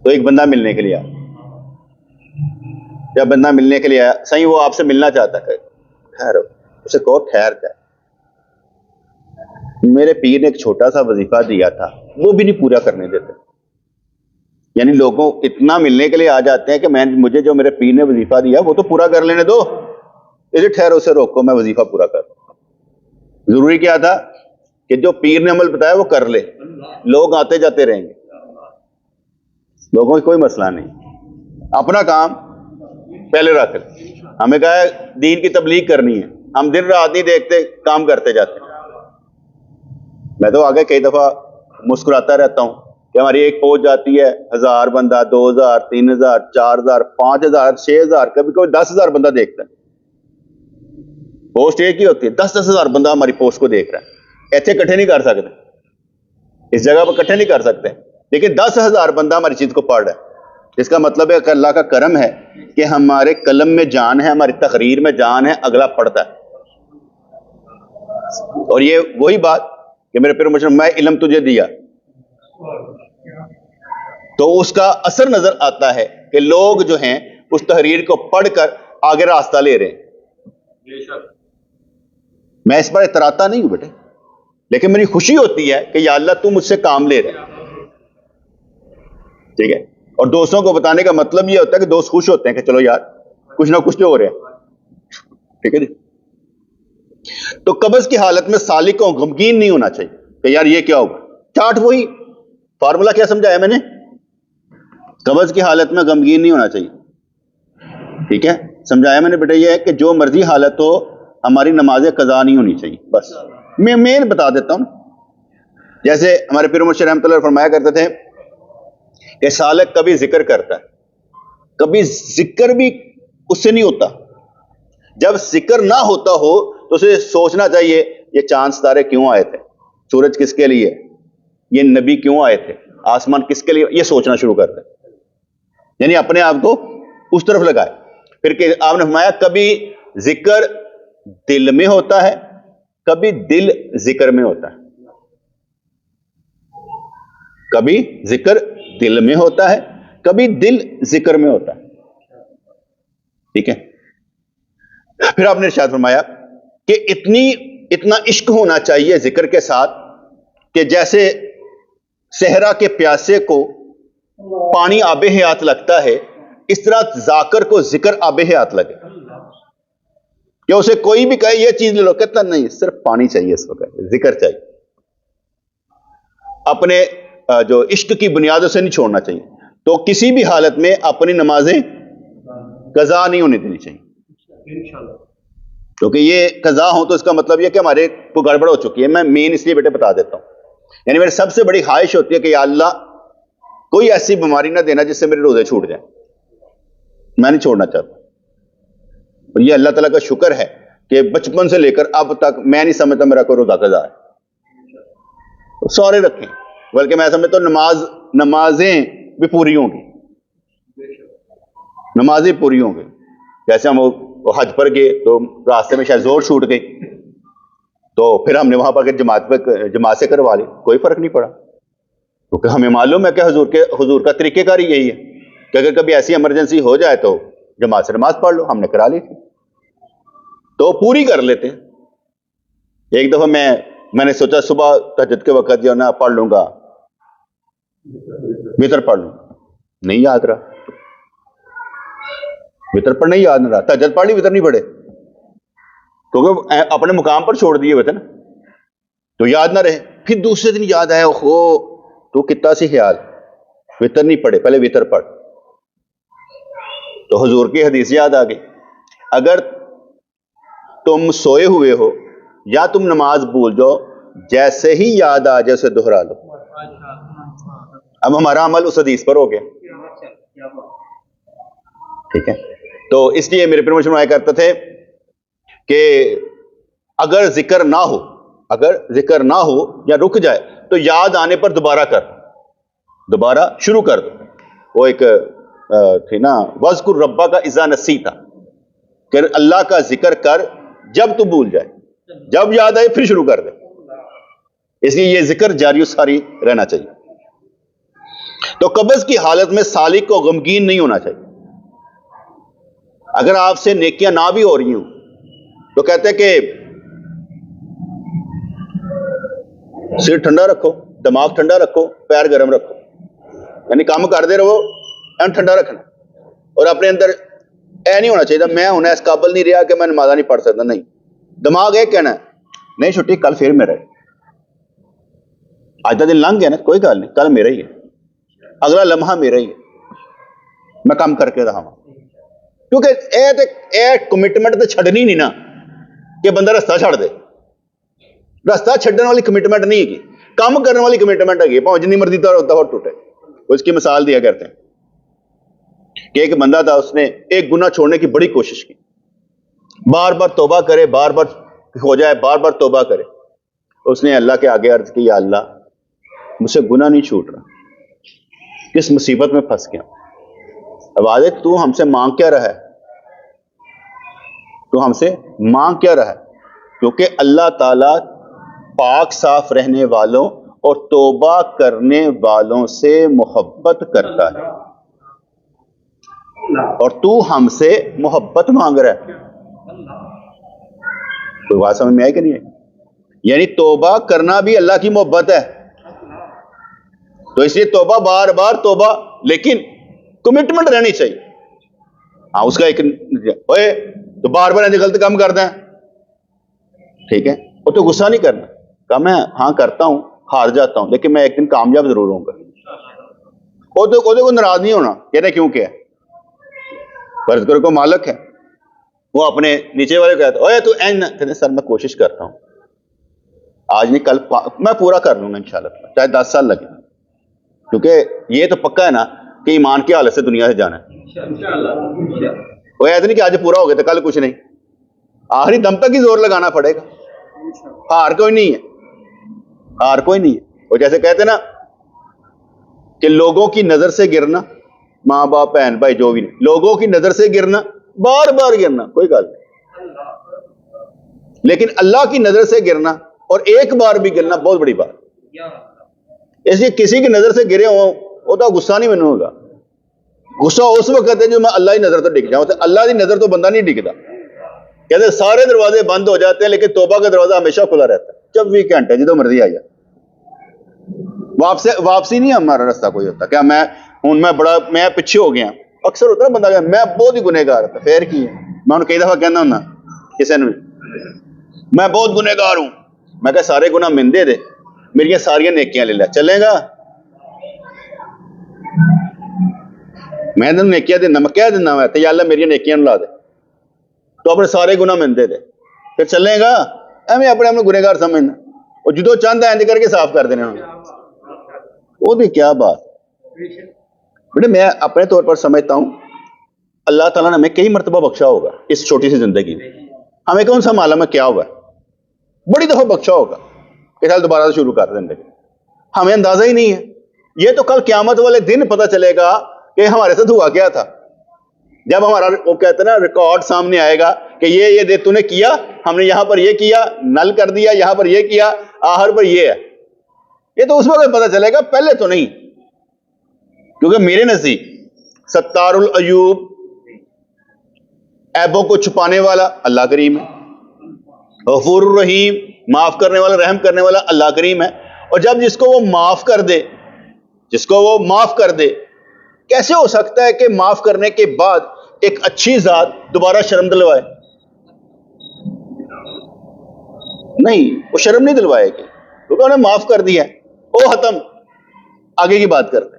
تو ایک بندہ ملنے کے لیے آیا۔ جب بندہ ملنے کے لیے آیا، صحیح وہ آپ سے ملنا چاہتا ہے، خیر اسے کہو خیر کیا، میرے پیر نے ایک چھوٹا سا وظیفہ دیا تھا وہ بھی نہیں پورا کرنے دیتے۔ یعنی لوگوں اتنا ملنے کے لیے آ جاتے ہیں کہ مجھے جو میرے پیر نے وظیفہ دیا وہ تو پورا کر لینے دو، اسے ٹھہرو اسے روکو میں وظیفہ پورا کر۔ ضروری کیا تھا کہ جو پیر نے عمل بتایا وہ کر لے، لوگ آتے جاتے رہیں گے، لوگوں کی کوئی مسئلہ نہیں، اپنا کام پہلے رکھ لیں۔ ہمیں کہا ہے دین کی تبلیغ کرنی ہے، ہم دن رات نہیں دیکھتے، کام کرتے جاتے ہیں۔ میں تو آگے کئی دفعہ مسکراتا رہتا ہوں کہ ہماری ایک پہنچ جاتی ہے 1000 بندہ، 2000، 3000، 4000، 5000، 6000، کبھی کبھی 10,000 بندہ دیکھتا ہے۔ پوسٹ ایک ہی ہوتی ہے، 10,000 بندہ ہماری پوسٹ کو دیکھ رہا ہے، ایتھے اکٹھے نہیں کر سکتے، اس جگہ پر اکٹھے نہیں کر سکتے، لیکن 10,000 بندہ ہماری چیز کو پڑھ رہا ہے۔ اس کا مطلب ہے کہ اللہ کا کرم ہے کہ ہمارے قلم میں جان ہے، ہماری تقریر میں جان ہے، اگلا پڑھتا ہے۔ اور یہ وہی بات کہ میرے پیر مرشد میں علم تجھے دیا تو اس کا اثر نظر آتا ہے کہ لوگ جو ہیں اس تحریر کو پڑھ کر آگے راستہ لے رہے ہیں۔ میں اس پر اتراتا نہیں ہوں بیٹے، لیکن میری خوشی ہوتی ہے کہ یا اللہ تو مجھ سے کام لے رہے ہیں، ٹھیک ہے۔ اور دوستوں کو بتانے کا مطلب یہ ہوتا ہے کہ دوست خوش ہوتے ہیں کہ چلو یار کچھ نہ کچھ تو ہو رہا ہے، ٹھیک ہے جی۔ تو قبض کی حالت میں سالک کو غمگین نہیں ہونا چاہیے کہ یار یہ کیا ہوگا۔ چارٹ وہی فارمولا کیا سمجھایا میں نے، قبض کی حالت میں غمگین نہیں ہونا چاہیے، ٹھیک ہے۔ سمجھایا میں نے بیٹا یہ ہے کہ جو مرضی حالت ہو ہماری نمازیں قضا نہیں ہونی چاہیے، بس میں مین بتا دیتا ہوں۔ جیسے ہمارے پیر مرشد رحمۃ اللہ فرمایا کرتے تھے کہ سالک کبھی ذکر کرتا ہے، کبھی ذکر بھی اس سے نہیں ہوتا۔ جب ذکر نہ ہوتا ہو تو اسے سوچنا چاہیے یہ چاند ستارے کیوں آئے تھے، سورج کس کے لیے، یہ نبی کیوں آئے تھے، آسمان کس کے لیے، یہ سوچنا شروع کرتے ہیں، یعنی اپنے آپ کو اس طرف لگائے۔ پھر کہ آپ نے فرمایا کبھی ذکر دل میں ہوتا ہے، کبھی دل ذکر میں ہوتا ہے، کبھی ذکر دل میں ہوتا ہے، کبھی دل ذکر میں ہوتا ہے، ٹھیک ہے۔ پھر آپ نے ارشاد فرمایا کہ اتنا عشق ہونا چاہیے ذکر کے ساتھ کہ جیسے صحرا کے پیاسے کو پانی آب حیات لگتا ہے، اس طرح ذاکر کو ذکر آب حیات لگے کہ اسے کوئی بھی کہے یہ چیز لے لو، کہتا نہیں صرف پانی چاہیے، اس وقت ذکر چاہیے. اپنے جو عشق کی بنیادوں سے نہیں چھوڑنا چاہیے. تو کسی بھی حالت میں اپنی نمازیں قضا نہیں ہونے دینی چاہیے، کیونکہ یہ قضا ہو تو اس کا مطلب یہ کہ ہمارے کو گڑبڑ ہو چکی ہے. میں مین اس لیے بیٹے بتا دیتا ہوں، یعنی میری سب سے بڑی خواہش ہوتی ہے کہ یا اللہ کوئی ایسی بیماری نہ دینا جس سے میرے روزے چھوٹ جائیں، میں نہیں چھوڑنا چاہتا. اور یہ اللہ تعالیٰ کا شکر ہے کہ بچپن سے لے کر اب تک میں نہیں سمجھتا میرا کوئی روزہ قضا ہے. تو سارے رکھیں، بلکہ میں سمجھتا ہوں نمازیں بھی پوری ہوں گی، نمازیں پوری ہوں گی. جیسے ہم وہ حج پر گئے تو راستے میں شاید زور چھوٹ گئی، تو پھر ہم نے وہاں پر جماعت سے کروا لی، کوئی فرق نہیں پڑا، کیونکہ ہمیں معلوم ہے کہ حضور کا طریقہ کار یہی ہے کہ اگر کبھی ایسی ایمرجنسی ہو جائے تو جماعت سے نماز پڑھ لو. ہم نے کرا لی تھی تو پوری کر لیتے ہیں. ایک دفعہ میں نے سوچا صبح تہجد کے وقت جو نا پڑھ لوں گا، وتر پڑھ لوں، نہیں یاد رہا، وتر پڑھ نہیں یاد نہ رہا. تہجد پڑھ لی، وتر نہیں پڑھے، کیونکہ اپنے مقام پر چھوڑ دیے ہوئے تھے نا، تو یاد نہ رہے. پھر دوسرے دن یاد آیا، اوہو تو کتنا سی خیال، وتر نہیں پڑھے، پہلے وتر پڑھ. تو حضور کی حدیث یاد آ گئی، اگر تم سوئے ہوئے ہو یا تم نماز بھول جاؤ، جیسے ہی یاد آ جائے اسے دہرا لو. اب ہمارا عمل اس حدیث پر ہو گیا، ٹھیک ہے. تو اس لیے میرے پیر مجھ میں کرتے تھے کہ اگر ذکر نہ ہو یا رک جائے تو یاد آنے پر دوبارہ شروع کر دو. وہ ایک تھی نا، وَاذْكُرْ رَبَّكَ اِذَا نَسِيتَ، کہ اللہ کا ذکر کر جب تو بھول جائے، جب یاد آئے پھر شروع کر دے. اس لیے یہ ذکر جاری و ساری رہنا چاہیے. تو قبض کی حالت میں سالک کو غمگین نہیں ہونا چاہیے. اگر آپ سے نیکیاں نہ بھی ہو رہی ہوں تو کہتے ہیں کہ سر ٹھنڈا رکھو، دماغ ٹھنڈا رکھو، پیر گرم رکھو، یعنی کام کرتے رہو اینڈ ٹھنڈا رکھنا. اور اپنے اندر اے نہیں ہونا چاہیے میں ہوں اس قابل نہیں رہا کہ میں نمازہ نہیں پڑھ سکتا. نہیں، دماغ یہ کہنا ہے نہیں چھٹی، کل پھر میرا ہے، آج کا دن لنگ گیا نا، کوئی گل نہیں، کل میرا ہی ہے، اگلا لمحہ میرا ہی ہے، میں کام کر کے رہا ہوں. کیونکہ اے کمٹمنٹ تو چھڑنی نہیں نا کہ بندہ رستہ چھڑ دے. رستہ چھڑنے والی کمٹمنٹ نہیں ہے، کام کرنے والی کمٹمنٹ ہے. پاؤں جتنی مرضی دفعہ ٹوٹے. اس کی مثال دیا کرتے ہیں کہ ایک بندہ تھا، اس نے ایک گناہ چھوڑنے کی بڑی کوشش کی، بار بار توبہ کرے، بار بار ہو جائے، بار بار توبہ کرے. اس نے اللہ کے آگے عرض کی، یا اللہ مجھ سے گناہ نہیں چھوٹ رہا، کس مصیبت میں پھنس گیا. آواز ہے تو ہم سے مانگ کیا رہا ہے، تو ہم سے مانگ کیا رہا ہے. کیونکہ اللہ تعالیٰ پاک صاف رہنے والوں اور توبہ کرنے والوں سے محبت کرتا ہے، اور تو ہم سے محبت مانگ رہا ہے. کوئی بات سمجھ میں آئی کہ نہیں ہے؟ یعنی توبہ کرنا بھی اللہ کی محبت ہے. تو اس لیے توبہ، بار بار توبہ، لیکن کمٹمنٹ رہنی چاہیے. ہاں اس کا ایک اوے تو بار بار ایسے غلط کام کرتا ہے، ٹھیک ہے، وہ تو غصہ نہیں کرنا، کہ میں ہاں کرتا ہوں، ہار جاتا ہوں، لیکن میں ایک دن کامیاب ضرور ہوں گا. وہ تو کو ناراض نہیں ہونا، کہنا کیوں کیا فرض کرو کو مالک ہے، وہ اپنے نیچے والے کہتا اوے تو کہتے سر میں کوشش کرتا ہوں، آج نہیں کل میں پورا کر لوں گا انشاءاللہ، چاہے 10 سال لگے. کیونکہ یہ تو پکا ہے نا کہ ایمان کی حالت سے دنیا سے جانا ہے. وہ ایسا نہیں کہ آج پورا ہو گیا تو کل کچھ نہیں، آخری دم تک ہی زور لگانا پڑے گا. ہار کوئی نہیں ہے، ہار کوئی نہیں ہے. وہ جیسے کہتے نا کہ لوگوں کی نظر سے گرنا، ماں باپ بہن بھائی جو بھی نہیں، لوگوں کی نظر سے گرنا، بار بار گرنا کوئی گل نہیں، لیکن اللہ کی نظر سے گرنا اور ایک بار بھی گرنا بہت بڑی بات. اس لیے کسی کی نظر سے گرے ہوں وہ تو غصہ نہیں منوں ہوگا. غصہ اس وقت ہے جو میں اللہ کی نظر تو ڈگ جاؤں. اللہ کی نظر تو بندہ نہیں ڈگتا. کہتے سارے دروازے بند ہو جاتے ہیں لیکن توبہ کا دروازہ ہمیشہ کھلا رہتا ہے، 24 گھنٹے جدو مرضی آ جائے. واپسی نہیں ہمارا راستہ کوئی ہوتا کیا میں پیچھے ہو گیا. اکثر ہوتا ہے بندہ کہ میں بہت ہی گنہگار تھا پھر کی ہے. میں انہوں کئی دفعہ کہنا ہونا کسی نے میں بہت گنہگار ہوں, میں کہا سارے گناہ مندے دے میری ساری نیکیاں لے لیا چلے گا. میں تینوں نیکیاں دینا میں کہہ دینا میں یا اللہ میری نیکیاں لا دے تو اپنے سارے گناہ مندے دے پھر چلے گا ایویں اپنے آپ کو گنہگار سمجھنا اور جدو چاہتا ہے کر کے صاف کر دینا. وہ بھی کیا بات بیٹے, میں اپنے طور پر سمجھتا ہوں اللہ تعالیٰ نے ہمیں کئی مرتبہ بخشا ہوگا اس چھوٹی سی زندگی میں. ہمیں کون سا معلوم ہے کیا ہوگا, بڑی دفعہ بخشا ہوگا کہ سال دوبارہ سے شروع کر دیں, ہمیں اندازہ ہی نہیں ہے. یہ تو کل قیامت والے دن پتہ چلے گا کہ ہمارے ساتھ ہوا کیا تھا. جب ہمارا وہ کہتے ہیں نا ریکارڈ سامنے آئے گا کہ یہ دے تو نے کیا, ہم نے یہاں پر یہ کیا, نل کر دیا, یہاں پر یہ کیا, آخر پر یہ ہے. یہ تو اس وقت پتہ چلے گا, پہلے تو نہیں. کیونکہ میرے نزدیک ستار العیوب, عیبوں کو چھپانے والا اللہ کریم ہے. غفور الرحیم, معاف کرنے والا رحم کرنے والا اللہ کریم ہے. اور جب جس کو وہ معاف کر دے کیسے ہو سکتا ہے کہ معاف کرنے کے بعد ایک اچھی ذات دوبارہ شرم دلوائے؟ نہیں, وہ شرم نہیں دلوائے گی کیونکہ انہیں معاف کر دیا ہے. وہ ختم, آگے کی بات کرتے ہیں.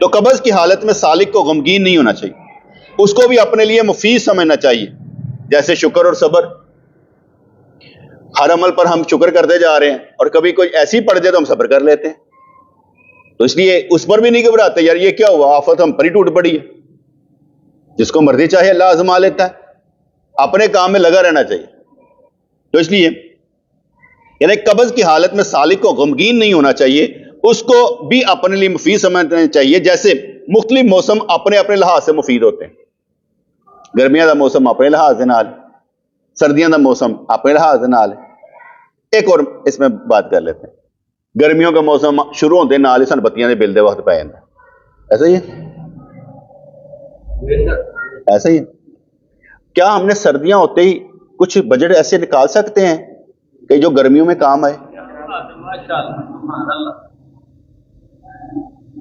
تو قبض کی حالت میں سالک کو غمگین نہیں ہونا چاہیے, اس کو بھی اپنے لیے مفید سمجھنا چاہیے. جیسے شکر اور صبر, ہر عمل پر ہم شکر کرتے جا رہے ہیں اور کبھی کوئی ایسی پڑ جائے تو ہم صبر کر لیتے ہیں. تو اس لیے اس پر بھی نہیں گھبراتے یار یہ کیا ہوا, آفت ہم پر ہی ٹوٹ پڑی ہے. جس کو مرضی چاہے اللہ آزما لیتا ہے, اپنے کام میں لگا رہنا چاہیے. تو اس لیے یعنی قبض کی حالت میں سالک کو غمگین نہیں ہونا چاہیے, اس کو بھی اپنے لیے مفید سمجھنا چاہیے. جیسے مختلف موسم اپنے اپنے لحاظ سے مفید ہوتے ہیں. گرمیاں دا موسم اپنے لحاظ سے نال, سردیاں دا موسم اپنے لحاظ سے نال. ایک اور اس میں بات کر لیتے ہیں. گرمیوں کا موسم شروع ہوتے نال ہی سن بتیاں دے بل دے وقت پہ جاتا, ایسا ہی ہے, ایسا ہی ہے. کیا ہم نے سردیاں ہوتے ہی کچھ بجٹ ایسے نکال سکتے ہیں کہ جو گرمیوں میں کام آئے؟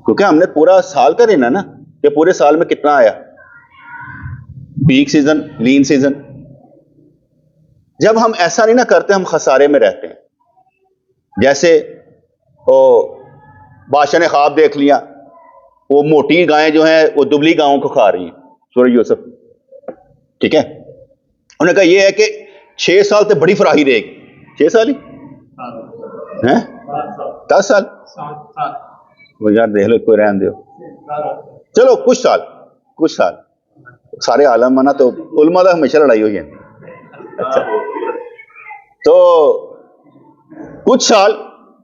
کیونکہ ہم نے پورا سال کا لینا نا کہ پورے سال میں کتنا آیا, پیک سیزن, لین سیزن. جب ہم ایسا نہیں نہ کرتے ہم خسارے میں رہتے ہیں. جیسے بادشاہ نے خواب دیکھ لیا, وہ موٹی گائیں جو ہیں وہ دبلی گاؤں کو کھا رہی ہیں, سورہ یوسف, ٹھیک ہے. انہوں نے کہا یہ ہے کہ 6 سال سے بڑی فراہی رہے گی. 6 سال ہی 10 سال وہ یار دیکھ لو کوئی رہن دیو, چلو کچھ سال سارے عالم مانا تو علماء دا ہمیشہ لڑائی ہوئی ہے. اچھا تو کچھ سال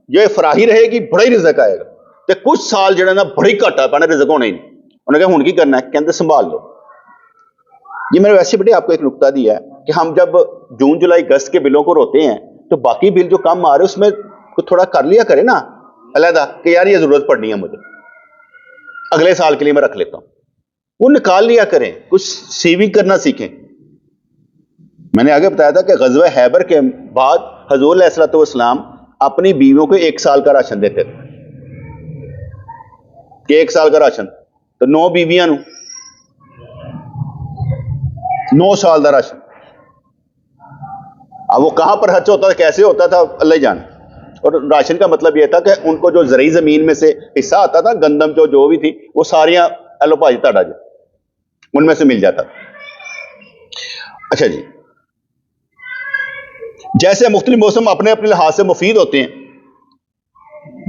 جو فراہی رہے گی بڑا ہی رزق آئے گا, تو کچھ سال جڑا نا بڑی گھاٹا پانا رزق ہونا ہی نہیں. انہوں نے کہا ہن کی کرنا ہے, کہتے سنبھال لو. یہ میں نے ویسے بڑے آپ کو ایک نکتہ دیا ہے کہ ہم جب جون جولائی اگست کے بلوں کو روتے ہیں تو باقی بل جو کم آ رہے اس میں تھوڑا کر لیا کرے نا علیحدہ کہ یار یہ ضرورت پڑنی ہے مجھے, اگلے سال کے لیے میں رکھ لیتا ہوں. وہ نکال لیا کریں, کچھ سیونگ کرنا سیکھیں. میں نے آگے بتایا تھا کہ غزوہ خیبر کے بعد حضور علیہ الصلوۃ والسلام اپنی بیویوں کو 1 سال کا راشن دیتے تھے کہ 1 سال کا راشن, تو 9 بیویاں 9 سال کا راشن. اب وہ کہاں پر خرچ ہوتا تھا, کیسے ہوتا تھا, اللہ ہی جانے. اور راشن کا مطلب یہ تھا کہ ان کو جو زرعی زمین میں سے حصہ آتا تھا, گندم جو بھی تھی, وہ ساریاں ایلو بھاجی تاڑا جو ان میں سے مل جاتا. اچھا جی, جیسے مختلف موسم اپنے اپنے لحاظ سے مفید ہوتے ہیں,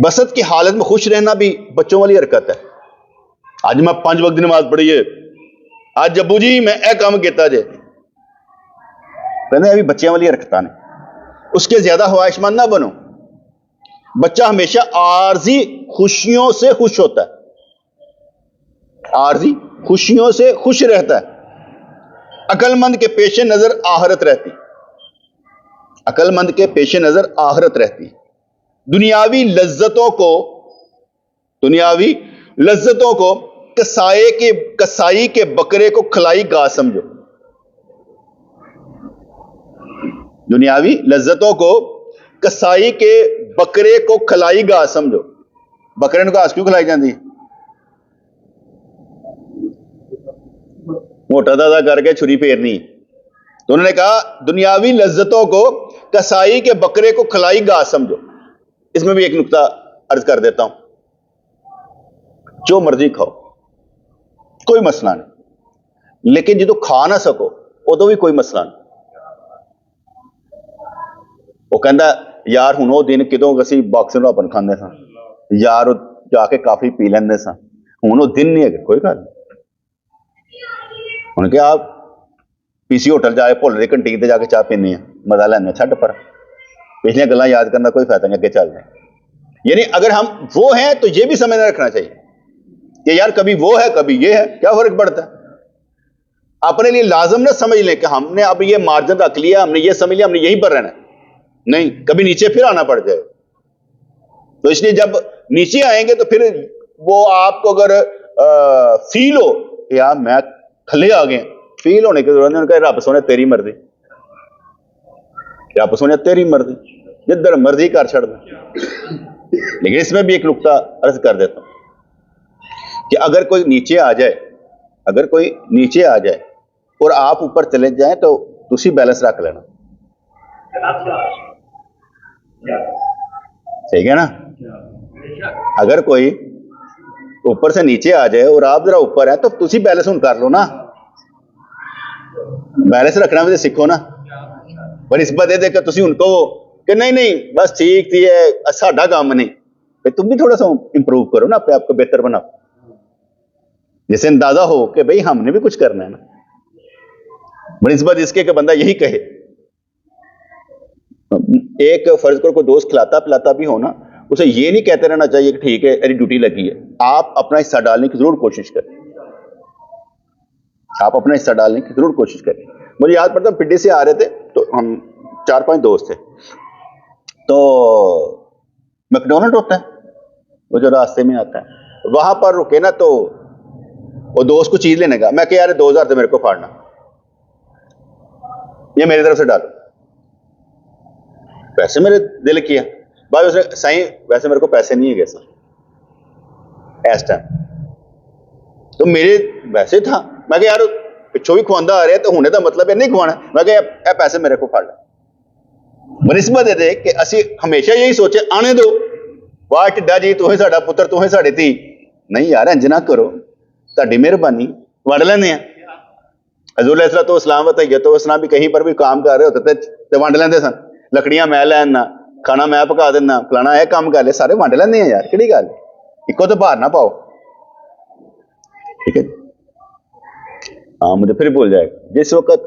بسط کی حالت میں خوش رہنا بھی بچوں والی حرکت ہے. آج میں 5 وقت نماز پڑھی ہے, آج ابو جی میں اے کام کیتا جے, کہتے ابھی بچیاں والی حرکتاں نے. اس کے زیادہ خواہش مند نہ بنو. بچہ ہمیشہ عارضی خوشیوں سے خوش ہوتا ہے, عارضی خوشیوں سے خوش رہتا ہے. عقل مند کے پیش نظر آخرت رہتی, عقل مند کے پیش نظر آخرت رہتی. دنیاوی لذتوں کو کسائی کے بکرے کو کھلائی گھاس سمجھو. دنیاوی لذتوں کو کسائی کے بکرے کو کھلائی گھاس سمجھو. بکرے کو گھاس کیوں کھلائی جاتی ہے؟ موٹا دادا کر کے چھری پھیرنی. تو انہوں نے کہا دنیاوی لذتوں کو کسائی کے بکرے کو کھلائی گھاس سمجھو. اس میں بھی ایک نقطہ عرض کر دیتا ہوں. جو مرضی کھاؤ کوئی مسئلہ نہیں, لیکن جدو کھا نہ سکو ادو بھی کوئی مسئلہ نہیں. وہ کہندا یار ہن وہ دن کدوں اسی باکسنگ اپن کھاندے ساں یار, جا کے کافی پی لیندے ساں, ہن وہ دن نہیں ہے. کوئی گل نہیں. ہن کہ آپ پی سی ہوٹل جا کے بھول رہے کنٹین تے جا کے چاہ پینے ہیں, مزہ لینے, چھڈ پر پچھلیاں گلاں یاد کرنا کوئی فائدہ نہیں, اگے چل رہے ہیں. یعنی اگر ہم وہ ہیں تو یہ بھی سمجھنا رکھنا چاہیے کہ یار کبھی وہ ہے کبھی یہ ہے, کیا فرق پڑتا ہے. اپنے لیے لازم نہ سمجھ لیں کہ ہم نے اب یہ مارجن رکھ لیا, ہم نے یہ سمجھ لیا ہم نے یہیں پر رہنا ہے. نہیں, کبھی نیچے پھر آنا پڑ جائے. تو اس لیے جب نیچے آئیں گے تو پھر وہ آپ کو اگر فیل ہو کہ یار میں تھلے آ گئے, فیل ہونے کی ضرورت نہیں. رب سونے تیری مرضی, رب سونے تیری مرضی, جدھر مرضی کر چھڑ دیں. لیکن اس میں بھی ایک نقطہ عرض کر دیتا ہوں کہ اگر کوئی نیچے آ جائے, اگر کوئی نیچے آ جائے اور آپ اوپر چلے جائیں تو تسی بیلنس رکھ لینا. ٹھیک ہے نا. اگر کوئی اوپر سے نیچے آ جائے اور آپ ذرا اوپر ہیں تو تسی بیلنس ہن کر لو نا, بیلنس رکھنا بھی سیکھو نا. پر اس بات دے کہ تسی ان کو کہ نہیں بس ٹھیک تھی ہے ساڈا کام نہیں, تم بھی تھوڑا سا امپروو کرو نا, اپنے آپ کو بہتر بناؤ, جیسے اندازہ ہو کہ بھئی ہم نے بھی کچھ کرنا ہے نا. بنسبت اس کے کہ بندہ یہی کہے. ایک فرض کرو کوئی دوست کھلاتا پلاتا بھی ہو نا, اسے یہ نہیں کہتے رہنا چاہیے کہ ٹھیک ہے میری ڈیوٹی لگی ہے. آپ اپنا حصہ ڈالنے کی ضرور کوشش کریں, آپ اپنا حصہ ڈالنے کی ضرور کوشش کریں. مجھے یاد پڑتا پنڈی سے آ رہے تھے تو ہم 4-5 دوست تھے, تو میکڈونلڈ ہوتا ہے وہ جو راستے میں آتا ہے, وہاں پر رکے نا تو وہ دوست کو چیز لینے کا, میں کہ یار 2000 تو میرے کو پھاڑنا, یہ میری طرف سے ڈالو. پیسے میرے دل کیا بھائی, اس نے سائیں ویسے میرے کو پیسے نہیں ہے کیسے اس ٹائم, تو میرے ویسے تھا. میں کہ یار پچھوں بھی کھواندہ آ رہے تو ہونے کا مطلب ہے نہیں کھوانا. میں کہ اے پیسے میرے کو پھاڑ لیں. بنسبت دے کہ اسی ہمیشہ یہی سوچے آنے دو, واہ ٹھڈا جی تو ساڈا پتر تو ساڈی تھی. نہیں یار انج نہ کرو, تہاڈی مہربانی وڈ لینے ہیں. حضور علیہ الصلوۃ والسلام وتحیۃ والسلام بھی کہیں پر بھی کام کر رہے ہوتے تھے ونڈ لیندے سن. لکڑیاں میں لینا, کھانا میں پکا دینا, فلانا یہ کام کر لے, سارے ونڈ لیندے ہیں یار, کہڑی گل ہے, ایکو تو بھار نہ پاؤ. ٹھیک ہے. ہاں مجھے پھر بھول جائے گا. جس وقت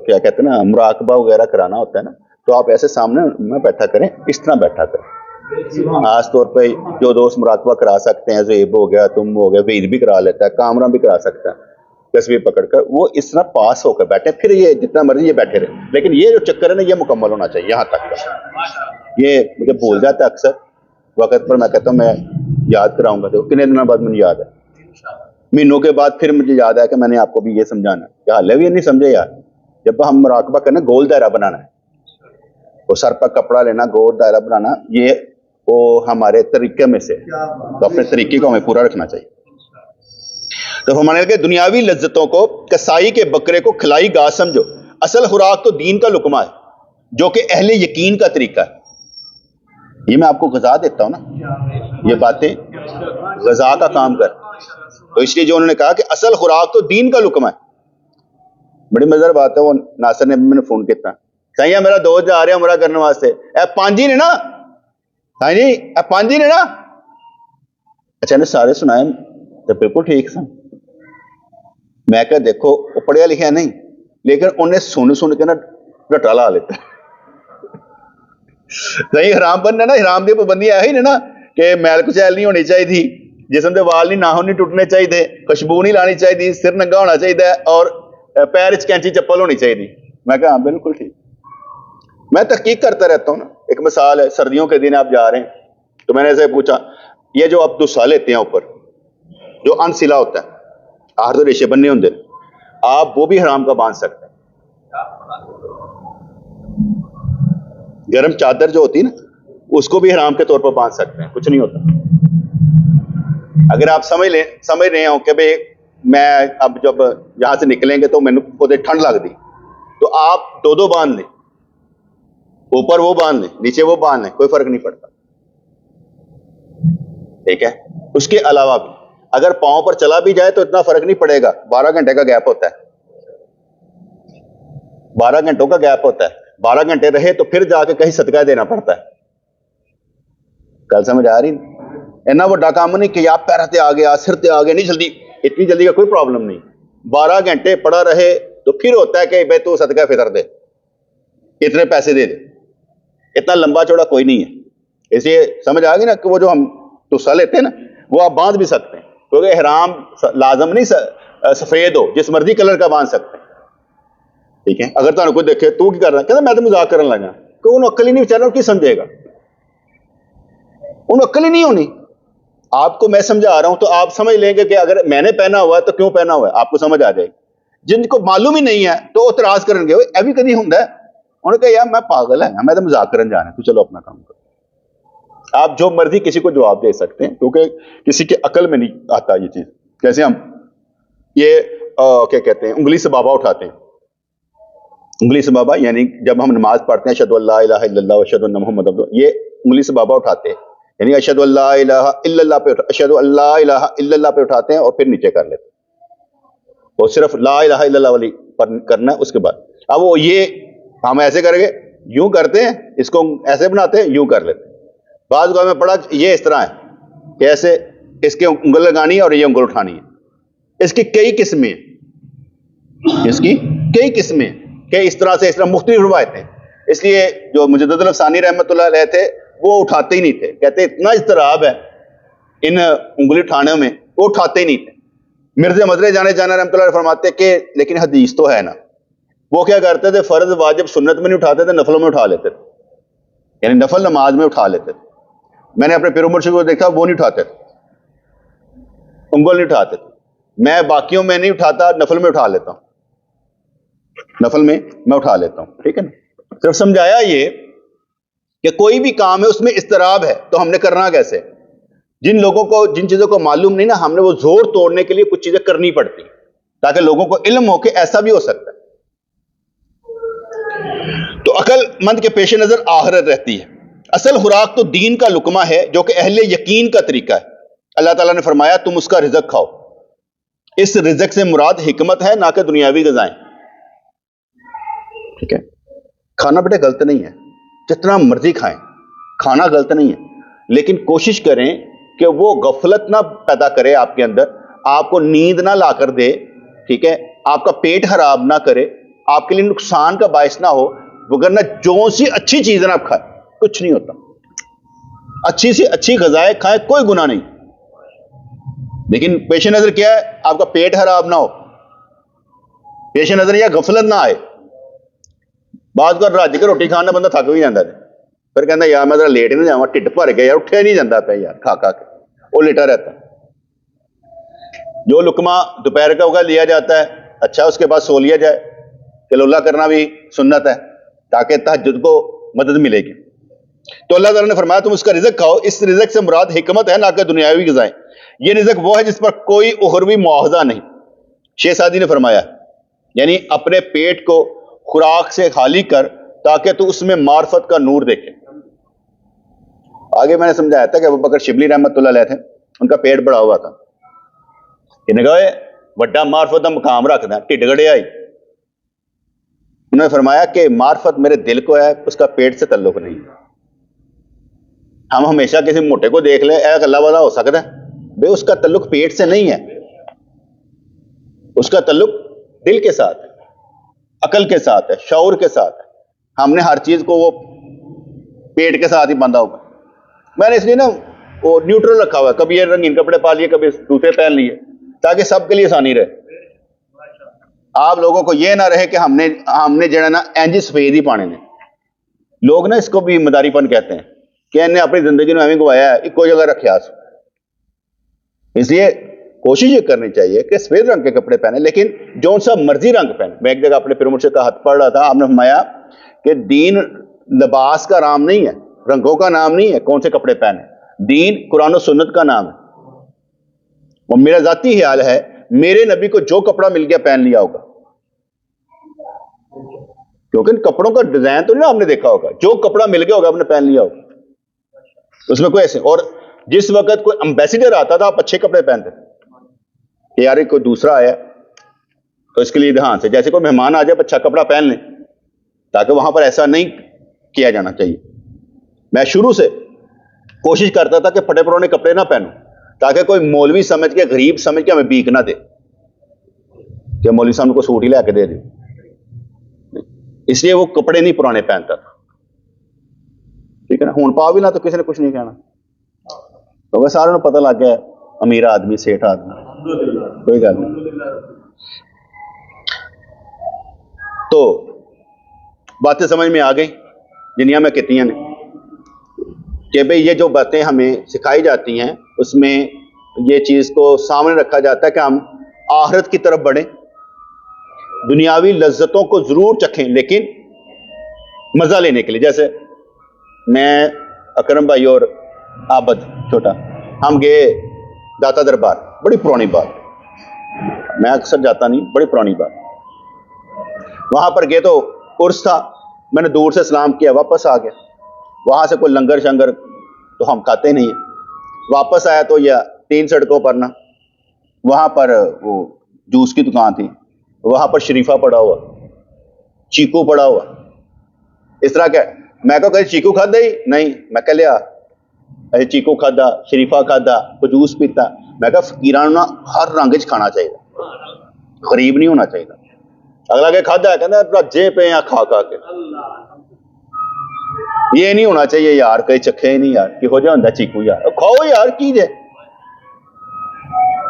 کیا کہتے ہیں نا مراقبہ وغیرہ کرانا ہوتا ہے نا, تو آپ ایسے سامنے نہ بیٹھا کریں, اس طرح بیٹھا کریں. خاص طور پہ جو دوست مراقبہ کرا سکتے ہیں, زیب ہو گیا, تم ہو گیا, وید بھی کرا لیتا ہے, کامران بھی کرا سکتا ہے, تصویر پکڑ کر, وہ اس طرح پاس ہو کر بیٹھے. پھر یہ جتنا مرضی یہ بیٹھے رہے, لیکن یہ جو چکر ہے نا یہ مکمل ہونا چاہیے یہاں تک کا. یہ مجھے بھول جاتا ہے اکثر وقت پر, میں کہتا ہوں میں یاد کراؤں گا. تو کتنے دنوں بعد مجھے یاد ہے, مہینوں کے بعد پھر مجھے یاد ہے کہ میں نے آپ کو بھی یہ سمجھانا ہے. کیا حال ہے بھی نہیں سمجھے یار. جب ہم مراقبہ کرنا گول دائرہ بنانا ہے, وہ سر پر کپڑا لینا, گول دائرہ بنانا, یہ وہ ہمارے طریقے میں سے, تو اپنے طریقے کو ہمیں پورا رکھنا چاہیے. تو ہمارے کہ دنیاوی لذتوں کو کسائی کے بکرے کو کھلائی گھاس سمجھو, اصل خوراک تو دین کا لقمہ ہے جو کہ اہل یقین کا طریقہ ہے. یہ میں آپ کو غذا دیتا ہوں نا, یہ باتیں غذا کا کام کر. تو اس لیے جو انہوں نے کہا کہ اصل خوراک تو دین کا لقمہ ہے. بڑی مزیدار بات ہے, وہ ناصر نے میں نے فون کیا, صحیح ہے میرا دوست جا رہے ہیں عمرہ کرنے واسطے, اے 5 نے نا, ہاں جی اے 5 نے نا. اچھا نے سارے سنائے تو بالکل ٹھیک سن. میں کہ دیکھو وہ پڑھیا لکھا نہیں, لیکن انہیں سن کے نا رٹا لا لیتا. صحیح حرام بننا نا, حرام دی پابندی ہے ہی نا کہ میل کچیل نہیں ہونی چاہیے تھی, جسم دے وال نہیں ناخن نہیں ٹوٹنے چاہیے, خوشبو نہیں لانی چاہیے, سر ننگا ہونا چاہیے, اور پیر کینچی چپل ہونی چاہیے. میں کہا ہاں بالکل ٹھیک. میں تحقیق کرتا رہتا ہوں نا. ایک مثال ہے, سردیوں کے دن آپ جا رہے ہیں تو میں نے ایسے پوچھا, یہ جو آپ دوسا لیتے ہیں اوپر جو انسلا ہوتا ہے, آہر تو ریشے بننے ہوتے, آپ وہ بھی حرام کا باندھ سکتے ہیں. گرم چادر جو ہوتی ہے نا اس کو بھی حرام کے طور پر باندھ سکتے ہیں, کچھ نہیں ہوتا. اگر آپ سمجھ رہے ہوں کہ بھئی میں اب جب یہاں سے نکلیں گے تو میں خود ٹھنڈ لگ دی, تو آپ دو باندھ لیں, اوپر وہ باندھ لیں نیچے وہ باندھ لیں, کوئی فرق نہیں پڑتا. ٹھیک ہے. اس کے علاوہ بھی اگر پاؤں پر چلا بھی جائے تو اتنا فرق نہیں پڑے گا, 12 گھنٹے کا گیپ ہوتا ہے, 12 گھنٹوں کا گیپ ہوتا ہے. 12 گھنٹے رہے تو پھر جا کے کہیں صدقہ دینا پڑتا ہے. کل سمجھ آ رہی؟ اتنا بڑا کام نہیں کہ آپ پیرتے آ گیا سر تے آ گیا, نہیں جلدی, اتنی جلدی کا کوئی پرابلم نہیں. 12 گھنٹے پڑا رہے تو پھر ہوتا ہے کہ بھائی تو صدقہ فطر دے, اتنے پیسے دے دے. اتنا لمبا چوڑا کوئی نہیں ہے. اس لیے سمجھ آ گئی نا کہ وہ جو ہم ٹسا لیتے ہیں نا وہ آپ باندھ بھی سکتے ہیں, کیونکہ احرام لازم نہیں سفید ہو, جس مرضی کلر کا باندھ سکتے ہیں. ٹھیک ہے. اگر تمہیں کوئی دیکھے تو کی کر رہا ہے, کہتا میں تو مذاق کرنے لگا, کہ انہوں عقل ہی نہیں بچارا, کی سمجھے گا, انہوں عقل ہی نہیں ہونی. آپ کو میں سمجھا رہا ہوں تو آپ سمجھ لیں گے کہ اگر میں نے پہنا ہوا ہے تو کیوں پہنا ہوا ہے, آپ کو سمجھ آ جائے گی. جن کو معلوم ہی نہیں ہے تو اعتراض کریں گے ابھی کدی ہوں. انہوں نے کہا یار میں پاگل ہے, میں تو مذاق کرنے جانا ہے, تو چلو اپنا کام کرو. آپ جو مرضی کسی کو جواب دے سکتے ہیں, کیونکہ کسی کے عقل میں نہیں آتا یہ چیز. جیسے ہم یہ کیا کہتے ہیں انگلی سے بابا اٹھاتے ہیں. انگلی سے بابا یعنی جب ہم نماز پڑھتے ہیں اشہد ان لا الہ الا اللہ واشہد ان محمد عبدہ, یہ انگلی سے بابا اٹھاتے ہیں, یعنی اشہد ان لا الہ الا اللہ پہ اشہد ان لا الہ الا اللہ پہ اٹھاتے ہیں اور پھر نیچے کر لیتے ہیں. اور صرف لا الہ الا اللہ والی پر کرنا ہے. اس کے بعد اب وہ یہ ہم ایسے کریں گے, یوں کرتے ہیں, اس کو ایسے بناتے ہیں, یوں کر لیتے ہیں. بعض اوقات میں پڑھا یہ اس طرح ہے کہ ایسے اس کے انگل لگانی ہے اور یہ انگل اٹھانی ہے. اس کی کئی قسمیں ہیں, اس کی کئی قسمیں ہیں کہ اس طرح سے اس طرح مختلف روایتیں. اس لیے جو مجدد الافسانی رحمۃ اللہ علیہ تھے وہ اٹھاتے ہی نہیں تھے, کہتے اتنا اضطراب ہے ان انگلی اٹھانے میں, وہ اٹھاتے ہی نہیں تھے. مرزا مدرے جانا رحمۃ اللہ علیہ فرماتے کہ لیکن حدیث تو ہے نا. وہ کیا کرتے تھے, فرض واجب سنت میں نہیں اٹھاتے تھے, نفلوں میں اٹھا لیتے تھے, یعنی نفل نماز میں اٹھا لیتے تھے. میں نے اپنے پیر مرشد کو دیکھا, وہ نہیں اٹھاتے تھے, انگل نہیں اٹھاتے تھے. میں باقیوں میں نہیں اٹھاتا, نفل میں اٹھا لیتا ہوں, نفل میں اٹھا لیتا ہوں. ٹھیک ہے نا. صرف سمجھایا یہ کہ کوئی بھی کام ہے اس میں اضطراب ہے تو ہم نے کرنا کیسے. جن لوگوں کو جن چیزوں کو معلوم نہیں نا, ہم نے وہ زور توڑنے کے لیے کچھ چیزیں کرنی پڑتی تاکہ لوگوں کو علم ہو کہ ایسا بھی ہو سکتا ہے. تو عقل مند کے پیش نظر آخرت رہتی ہے. اصل خوراک تو دین کا لقمہ ہے جو کہ اہل یقین کا طریقہ ہے. اللہ تعالیٰ نے فرمایا تم اس کا رزق کھاؤ. اس رزق سے مراد حکمت ہے نہ کہ دنیاوی غذائیں. ٹھیک ہے. کھانا بیٹے غلط نہیں ہے, جتنا مرضی کھائیں, کھانا غلط نہیں ہے, لیکن کوشش کریں کہ وہ غفلت نہ پیدا کرے آپ کے اندر, آپ کو نیند نہ لا کر دے. ٹھیک ہے. آپ کا پیٹ خراب نہ کرے, آپ کے لیے نقصان کا باعث نہ ہو. وگرنہ جو سی اچھی چیزیں آپ کھائیں کچھ نہیں ہوتا. اچھی سی اچھی غذائیں کھائیں, کوئی گناہ نہیں, لیکن پیش نظر کیا ہے, آپ کا پیٹ خراب نہ ہو, پیش نظر یا غفلت نہ آئے. بعض کا راجی کے روٹی کھانا بندہ تھک بھی جاتا ہے, پھر کہتا یار میں ذرا لیٹ نہیں جاؤں, ٹھڈ بھر گیا یار, اٹھیا نہیں جاتا پہ یار, کھا کے وہ لیٹا رہتا ہے. جو لقمہ دوپہر کا ہوگا لیا جاتا ہے, اچھا اس کے بعد سو لیا جائے. قلولہ کرنا بھی سنت ہے تاکہ تہجد کو مدد ملے گی. تو اللہ تعالیٰ نے فرمایا تم اس کا رزق کھاؤ. اس رزق سے مراد حکمت ہے نہ کہ دنیاوی غذائیں. یہ رزق وہ ہے جس پر کوئی اخروی معاوضہ نہیں. شیخ سعدی نے فرمایا یعنی اپنے پیٹ کو خوراک سے خالی کر تاکہ تو اس میں معرفت کا نور دیکھے. آگے میں نے سمجھایا تھا کہ ابو بکر شبلی رحمۃ اللہ علیہ تھے, ان کا پیٹ بڑا ہوا تھا, کہ نگاہ وڈا معرفت کا مقام رکھنا, ٹھڈ گڑے آئی. انہوں نے فرمایا کہ معرفت میرے دل کو ہے, اس کا پیٹ سے تعلق نہیں. ہم ہمیشہ کسی موٹے کو دیکھ لیں, اے اللہ والا ہو سکتا ہے, بے اس کا تعلق پیٹ سے نہیں ہے, اس کا تعلق دل کے ساتھ ہے, عقل کے ساتھ ہے, شعور کے ساتھ ہے. ہم نے ہر چیز کو وہ پیٹ کے ساتھ ہی باندھا ہوگا. میں نے اس لیے نا وہ نیوٹرل رکھا ہوا ہے, کبھی یہ رنگین کپڑے پا لیے, کبھی دوسرے پہن لیے, تاکہ سب کے لیے آسانی رہے. آپ لوگوں کو یہ نہ رہے کہ ہم نے جو ہے نا اینجی سفید ہی پانے نے. لوگ نا اس کو بھی مداری پن کہتے ہیں کہ انہیں اپنی زندگی میں ہمیں گوایا ہے, ایک جگہ رکھا. اس لیے کوشش یہ کرنی چاہیے کہ سفید رنگ کے کپڑے پہنے, لیکن جو سا مرضی رنگ پہنے. میں ایک جگہ اپنے پیر مرشد کا ہاتھ پڑھ رہا تھا, آپ نے فرمایا کہ دین لباس کا رام نہیں ہے, رنگوں کا نام نہیں ہے کون سے کپڑے پہنے، دین قرآن و سنت کا نام ہے. اور میرا ذاتی خیال ہے میرے نبی کو جو کپڑا مل گیا پہن لیا ہوگا، کیونکہ ان کپڑوں کا ڈیزائن تو نہیں آپ نے دیکھا ہوگا، جو کپڑا مل گیا ہوگا آپ نے پہن لیا ہوگا. اس میں کوئی ایسے، اور جس وقت کوئی امبیسیڈر آتا تھا آپ اچھے کپڑے پہنتے تھے، یار کوئی دوسرا آیا تو اس کے لیے دھیان سے، جیسے کوئی مہمان آ جائے اچھا کپڑا پہن لیں، تاکہ وہاں پر ایسا نہیں کیا جانا چاہیے. میں شروع سے کوشش کرتا تھا کہ پھٹے پرانے کپڑے نہ پہنوں، تاکہ کوئی مولوی سمجھ کے، غریب سمجھ کے ہمیں بیک نہ دے کہ مولوی صاحب کو سوٹ ہی لے کے دے دیں. اس لیے وہ کپڑے نہیں پرانے پہنتا تھا، ٹھیک ہے نا. ہون پاؤ بھی نہ تو کسی نے کچھ نہیں کہنا، کیونکہ سارے کو پتہ لگ گیا امیر آدمی سیٹھ آدمی، کوئی گل نہیں. تو باتیں سمجھ میں آ گئی جنیا میں کتنی ہیں کہ بھئی یہ جو باتیں ہمیں سکھائی جاتی ہیں اس میں یہ چیز کو سامنے رکھا جاتا ہے کہ ہم آخرت کی طرف بڑھیں، دنیاوی لذتوں کو ضرور چکھیں لیکن مزہ لینے کے لیے. جیسے میں، اکرم بھائی اور عابد چھوٹا، ہم گئے داتا دربار، بڑی پرانی بات، میں اکثر جاتا نہیں، بڑی پرانی بات. وہاں پر گئے تو عرس تھا، میں نے دور سے سلام کیا، واپس آ گیا. وہاں سے کوئی لنگر شنگر تو ہم کھاتے نہیں ہیں. واپس آیا تو یہ 3 سڑکوں پر نا، وہاں پر وہ جوس کی دکان تھی، وہاں پر شریفہ پڑا ہوا، چیکو پڑا ہوا. اس طرح کہ میں کہا کہیں چیکو کھادا ہی نہیں، میں کہہ لیا ایسے چیکو کھادا، شریفہ کھادا، کوئی جوس پیتا. میں کہا فقیران نا ہر رنگ چ کھانا چاہیے، غریب نہیں ہونا چاہیے. اگلا کہ کھادا ہے کہنا جے پہ یا کھا کھا کے، یہ نہیں ہونا چاہیے یار، کہیں چکھے ہی نہیں یار کہ ہو جائے چیکو یار، کھاؤ یار کی جائے،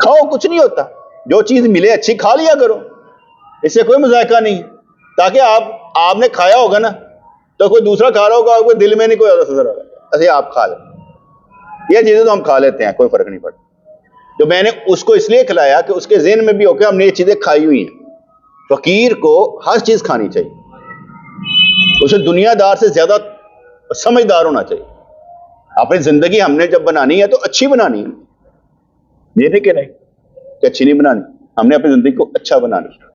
کھاؤ کچھ نہیں ہوتا، جو چیز ملے اچھی کھا لیا کرو، اس سے کوئی مذائقہ نہیں. تاکہ آپ نے کھایا ہوگا نا تو کوئی دوسرا کھا رہا ہوگا، کوئی دل میں نہیں کوئی اثر ہوگا، ایسے آپ کھا لیں. یہ چیزیں تو ہم کھا لیتے ہیں، کوئی فرق نہیں پڑتا. تو میں نے اس کو اس لیے کھلایا کہ اس کے ذہن میں بھی ہو کہ ہم نے یہ چیزیں کھائی ہوئی ہیں. فقیر کو ہر چیز کھانی چاہیے، اسے دنیا دار سے زیادہ سمجھدار ہونا چاہیے. اپنی زندگی ہم نے جب بنانی ہے تو اچھی بنانی ہے، یہ نہیں کہ نہیں کہ اچھی نہیں بنانی، ہم نے اپنی زندگی کو اچھا بنانا.